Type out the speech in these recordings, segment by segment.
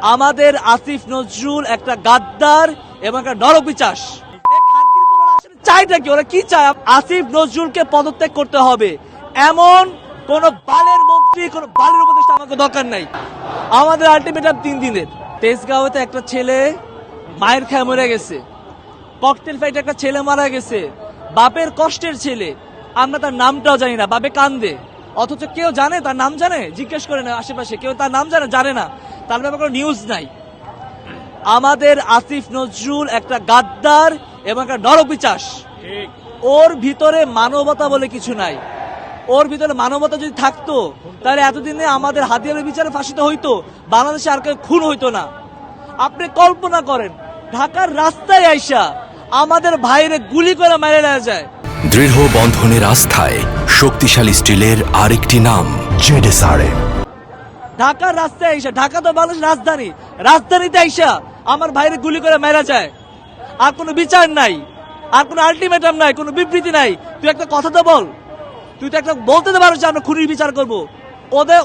আমাদের আসিফ নজরুল একটা গাদ্দার এবং একটা নরপিচাস। চাইটা কি, ওরা কি চায়? আসিফ নজরুলকে পদত্যাগ করতে হবে, এমন কোন বালের মন্ত্রী, কোন বালের উপদেষ্টা আমাকে দরকার নাই। আমাদের আলটিমেটাম 3 দিনের। তেজগাঁওতে একটা ছেলে মায়ের খেয়ে মরে গেছে, ককটেল ফাইটে একটা ছেলে মারা গেছে, বাপের কষ্টের ছেলে, আমরা তার নামটাও জানি না, বাপে কান্দে, অথচ কেউ জানে তার নাম? জানে? জিজ্ঞেস করে না আশেপাশে কেউ তার নাম জানে না, তার ব্যাপারে কোনো নিউজ নাই। আমাদের আসিফ নজরুল একটা গাদ্দার এবং একটা নরপিচাস। ওর ভিতরে মানবতা বলে কিছু নাই। ওর ভিতরে মানবতা যদি থাকতো তাহলে এতদিনে আমাদের হাতিয়ারের বিচারে ফাঁসিতে হইতো, বাংলাদেশে আর কেউ খুন হইতো না। আপনি কল্পনা করেন, ঢাকার রাস্তায় আইসা আমাদের ভাইরে গুলি করে মেরে নেওয়া যায়। দৃঢ় বন্ধনের আস্থায় শক্তিশালী স্টিলের আরেকটি নাম জেডএসআরএম। ঢাকার রাস্তায় আইসা, ঢাকা তো বাংলাদেশ রাজধানী, রাজধানীতে আইসা আমার ভাইরে গুলি করে মেরা যায়, আর কোনো বিচার নাই, আর কোনো আলটিমেটাম নাই, কোনো বিবৃতি নাই। তুই একটা কথা তো বল, তুই তো একটা বলতে তো পারো যে আমরা খুনির বিচার করবো।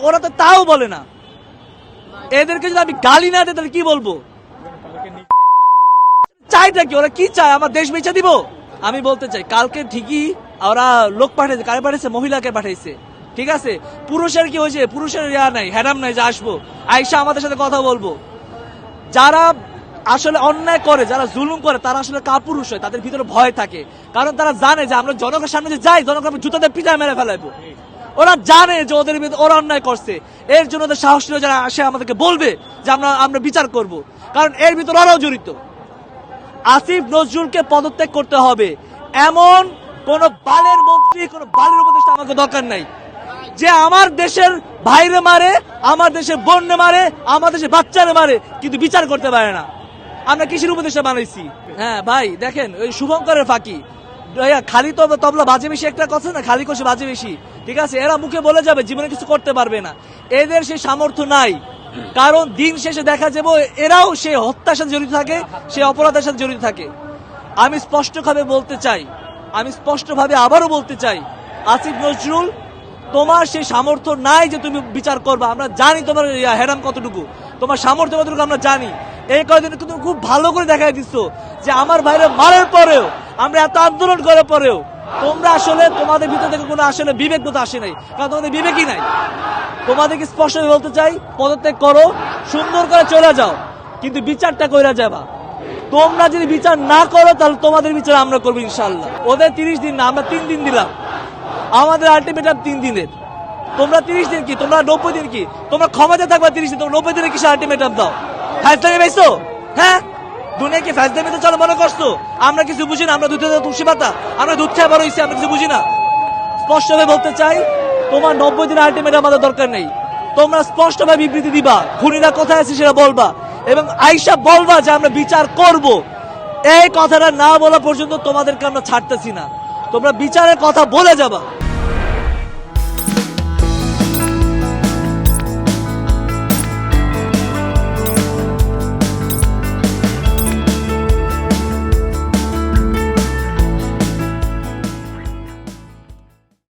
ওরা তো তাও বলে না। এদেরকে যদি আমি গালি না দিই তাহলে কি বলবো? চাইটা কি, ওরা কি চায়? আমার দেশ বেচে দিব? আমি বলতে চাই, কালকে ঠিকই ওরা লোক পাঠাইছে, কারে পাঠাইছে? মহিলাকে পাঠাইছে, ঠিক আছে। পুরুষের কি হয়েছে? পুরুষের ইয়া নাই, হ্যারাম নাই যে আসবো আইসা আমাদের সাথে কথা বলবো। যারা আসলে অন্যায় করে, যারা জুলুম করে, তারা আসলে কাপুরুষ হয়, তাদের ভিতরে ভয় থাকে, কারণ তারা জানে যে আমরা জনগণের সামনে যে যাই, জনগণ জুতাতে পিটায় মেরে ফেলাইবো। ওরা জানে যে ওদের ভিতরে ওরা অন্যায় করছে, এর জন্য ওদের সাহস ছিল যারা আসে আমাদেরকে বলবে যে আমরা বিচার করব, কারণ এর ভিতরে ওরাও জড়িত। আসিফ নজরুলকে পদত্যাগ করতে হবে, এমন কোন বালের মন্ত্রী, কোন বালের উপদেষ্টা আমাকে দরকার নাই, যে আমার দেশের ভাইরে মারে, আমার দেশের বোনরে মারে, আমার দেশের বাচ্চারে মারে, কিন্তু বিচার করতে পারে না। আমরা কিসের উপদেষ্টা বানাইছি? হ্যাঁ ভাই দেখেন, ওই শুভঙ্করের ফাঁকি, খালি তো তবলা বাজে বেশি, একটা কথা না, খালি কোষে বাজে বেশি, ঠিক আছে। এরা মুখে বলে যাবে, জীবনে কিছু করতে পারবে না। এদের সেই সামর্থ্য নাই, কারণ দিন শেষে দেখা যাবে এরাও সে হত্যার সাথে জড়িত থাকে, সে অপরাধের সাথে জড়িত থাকে। আমি স্পষ্টভাবে বলতে চাই, আমি স্পষ্টভাবে আবারও বলতে চাই, আসিফ নজরুল, তোমার সেই সামর্থ্য নাই যে তুমি বিচার করবা। আমরা জানি তোমার হেরাম কতটুকু, তোমার সামর্থ্য কতটুকু আমরা জানি। এই কয়েকদিন তুমি খুব ভালো করে দেখাই দিচ্ছ যে আমার ভাইরে মারার পরেও, আমরা এত আন্দোলন করার পরেও তোমরা আসলে তোমাদের ভিতর থেকে কোনো আসলে বিবেক বোধ আসে নাই, কারণ তোমাদের বিবেকই নাই। তোমাদেরকে স্পষ্ট বলতে চাই, পদত্যাগ করো, সুন্দর করে চলে যাও, কিন্তু বিচারটা কইরা যাবা। তোমরা যদি বিচার না করো তাহলে তোমাদের বিচার আমরা করবো ইনশাল্লাহ। ওদের 30 দিন না, আমরা 3 দিন দিলাম। আমাদের আলটিমেটাম 3 দিনের। তোমরা 30 দিন কি, তোমরা 90 দিন কি? তোমরা ক্ষমতা থাকবা 30 দিন, তোমরা 90 দিনে কিসে আলটিমেটাম দাও? ফাজলামি পাইছো? হ্যাঁ, দুনিয়া কি ফাজলামিতে চলো মনে করছো? আমরা কিছু বুঝি না, আমরা দুধ তুলসী পাতা, আমরা দুধ খেয়ে বড় হইছি, আমরা কিছু বুঝি না। স্পষ্টভাবে বলতে চাই, তোমার 90 দিনের আলটিমেটাম আমাদের দরকার নেই। তোমরা স্পষ্টভাবে বিবৃতি দিবা, খুনিরা কোথায় আছে সেটা বলবা, এবং আইসা বলবা যে আমরা বিচার করব। এই কথাটা না বলা পর্যন্ত তোমাদেরকে আমরা ছাড়তেছি না। তোমরা বিচারের কথা বলে যাবা।